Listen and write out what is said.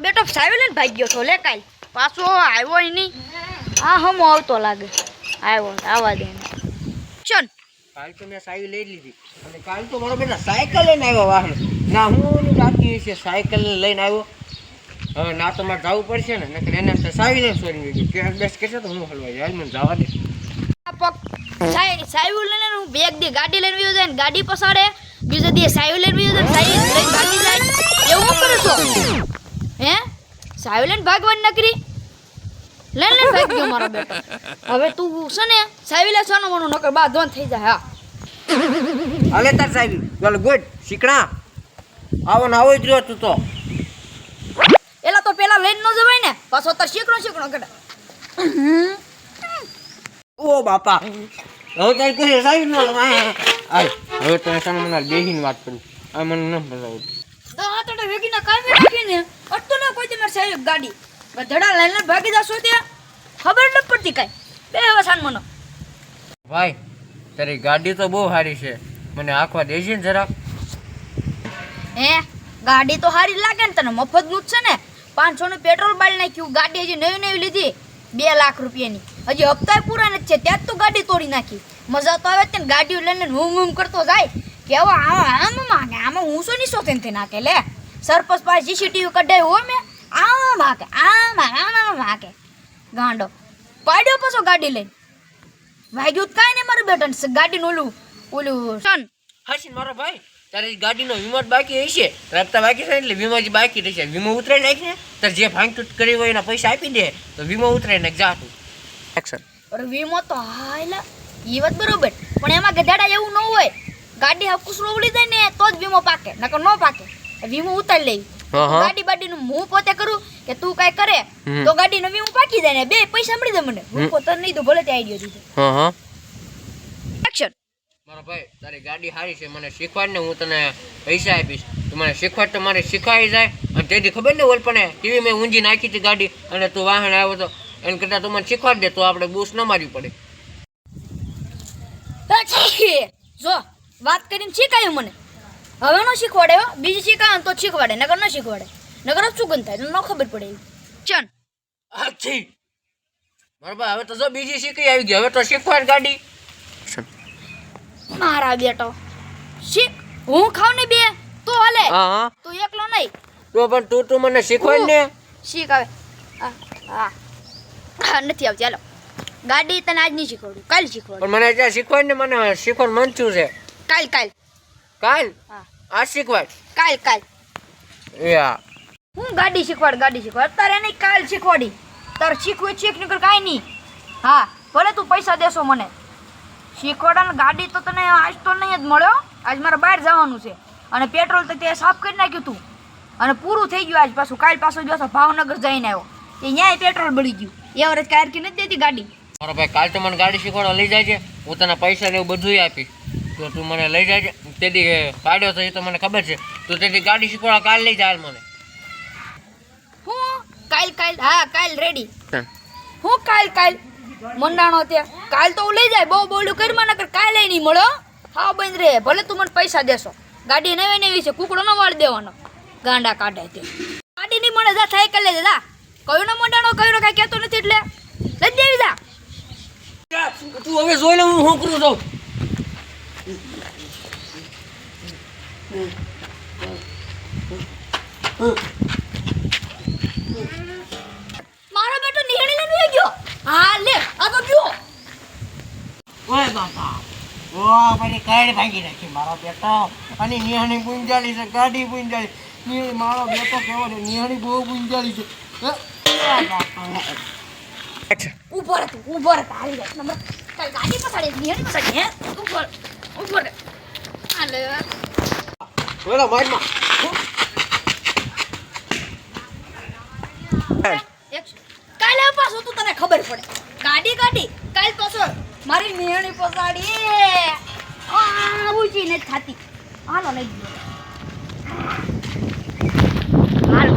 બેટો સાયલેન્ટ ભાઈ ગયો છો લે કાલ પાછો આવ્યો નહીં. હા હમો આવતો લાગે. આવ્યો આવા દે ચલ. કાલ તો મેં સાયકલ લઈ લીધી અને કાલ તો મારો બેટા સાયકલ લઈને આવ્યો વાહન ના હું કાકી છે સાયકલ લઈને આવ્યો. હવે ના તો મારે જવું પડશે ને નકર એને સાવી ને સોરી દીધું કે બેસ કે તો હું હલવાઈ જાય મને જવા દે. સાયકલ લઈને હું બેગ દી ગાડી લઈને વયો જાય ને ગાડી પસાડે બીજો દી સાયકલ લઈને વયો જાય સાયકલ લઈને ભાગી જાય એવું કરો છો હે? સાયકલ ભાગવાની નકરી લઈને ભાગ ગયો મારો બેટો. હવે તું છે ને સાયકલ સોનો મનો નકર બા ધોન થઈ જાય. હા હાલે તાર સાવી બોલ ગુડ શીકણા આવો ને આવો જ રહ્યો તું તો એલા તો પેલા લઈને ન જવાય ને પાછો તાર શીકણો કરે. ઓ બાપા હવે તારી કહે સાવી ન આય હવે તો એસાને મને બેહીને વાત કરું આ મને ન બતાવું તો આ તો વેગીના કામે રાખીને અટતો ન કોઈ તમાર સાહેબ ગાડી ગધડા લઈને ભાગી જાશો ત્યાં ખબર ન પડતી કાઈ બે વસાન મનો. ભાઈ તારી ગાડી તો બહુ સારી છે મને આખવા દેજે ને જરા. હે ગાડી તો સારી લાગે ને તને મફત નું જ છે ને 500 નું પેટ્રોલ બાળી નાખ્યું. ગાડી હજી નવી લીધી 2 લાખ રૂપિયાની હજી હપ્તા પૂરા નથી છે ત્યાં તો ગાડી તોડી નાખી. મજા તો આવે ને ગાડીઓ લઈને હું કરતો જાય કેવો આમ માંગે આમાં હું શું નીસો થઈને નાખે લે સરપંચ પાસે સીસીટીવી કઢાય હો મેં આમ માકે આમ માકે ગાંડો પાડ્યો પાછો ગાડી લઈને વાગ્યું કાંઈ નહીં મારું બેટા ગાડીનું ઓલું સન હાશીન મારો ભાઈ તારી ગાડીનો વીમો બાકી હશે રફતા બાકી છે એટલે વીમો જ બાકી રહેશે. વીમો ઉતરાઈ નાખ ને તાર જે ભાંગતૂટ કરી હોય એના પૈસા આપી દે તો વીમો ઉતરાઈ નાખ જા તું. એક્શન. અરે વીમો તો હાયલા ઈ વાત બરોબર પણ એમાં ગધાડા એવું ન હોય. ગાડી હકુસરો ઉડી જાય ને તો જ વીમો પાકે નકર ન પાકે. વીમો ઉતારી લેવી ગાડી બાડીનું હું પોતે કરું કે તું કાઈ કરે તો ગાડીનો વીમો પાકી જાય ને બે પૈસા મળી જાય મને. હું પોતે નહીં તો ભલે તે આઈડિયા દીધો. એક્શન. મારો ભાઈ તારી ગાડી સારી છે મને શીખવાડ ને હું તને પૈસા આપીશ. તું મને શીખવાડ તો મારે શીખવાઈ જાય અને તેથી ખબર ને ઓલપણે ટીવી મેં ઊંજી નાખી હતી ગાડી અને તું વાહન આવ્યો તો એને કરતાં તું મને શીખવાડ દે તો આપણે બૂસ ન મારવી પડે. જો વાત કરીને શીખાયું મને હવે ન શીખવાડે બીજી શીખાય તો શીખવાડે નગર ન શીખવાડે નગર શું ગન થાય ન ખબર પડે ચન. અચ્છી મારો ભાઈ હવે તો જો બીજી શીખી આવી ગઈ હવે તો શીખવાડ ગાડી. મારા બેટો શીખ હું ખાવ ને બે તો હાલે તું એકલો નહીં તો પણ તું મને શીખવાડ ને શીખ આવે. હા નથી આવતી ચાલો ગાડી તને આજ નહીં શીખવાડું કાલ શીખવાડું. પણ મને ત્યાં શીખવાડ ને મને શીખવાનું મન છું છે. કાલ કાલ હા આ શીખવાડ કાલ યા હું ગાડી શીખવાડ તારે નહીં કાલ શીખવાડી તારે શીખવું શીખ નીકળ કાંઈ નહીં. હા ભલે તું પૈસા દેશો મને શીખવાડા ગાડી તો તને આજ તો નહીં જ મળ્યો. આજ મારે બહાર જવાનું છે અને પેટ્રોલ તો તે સાફ કરી નાખ્યું તું અને પૂરું થઈ ગયું. આજ પાછું કાલ પાછો જો ભાવનગર જઈને આવ્યો એ ન્યાય પેટ્રોલ બળી ગયું. એવરેજ કારકી નથી દેતી ગાડી. મારો ભાઈ કાલ તો મને ગાડી શીખવાડવા લઈ જાય છે હું તને પૈસા ને એવું બધું આપીશ તો તું મને લઈ જાય. તેથી પાડ્યો તો એ તો મને ખબર છે તું તેથી ગાડી શીખવાડવા કાલ લઈ જાય મને. હું કાલ હા કાલ રેડી. હું કાલ મંડાણો ત્યાં કાલ તો હું લઈ જાય બહુ બોલું કરી નકર કાલ નહીં મળો. હા બંધ રે ભલે તું મને પૈસા દેશો ગાડી નવી છે કુકડો ન વાળી દેવાનો ગાંડા કાઢે તે ગાડી નહીં મળે જા થાય કરી લેજે જા કયો ન મંડાણો કયો કાંઈ કહેતો નથી એટલે લઈ દેવી જા. તું હવે જોઈ લે હું કરું છું. મારો બેટો નિહાળી લઈને ગયો. હા લે આ તો ગયો. ઓય બાપા ઓ મારી કાઢ ભાંગી નાખી મારો બેટો અને નિહાણી ગુંજાલી છે ગાડી ગુંજાલી મારો બેટો કેવો છે નિહાણી બહુ ગુંજાલી છે. ઉભો રહે હાલી જાય નંબર કાલ ગાડી પસાડી નિહાળી પસાડી હે ઉભો રહે હાલે ઓલા મારમાં કાલે પાછો તું તને ખબર પડે ગાડી કાલ પાછો મારી નિહાળી પસાડી ઊંચી નથી થતી. હાલો લઈ ગયો હાલો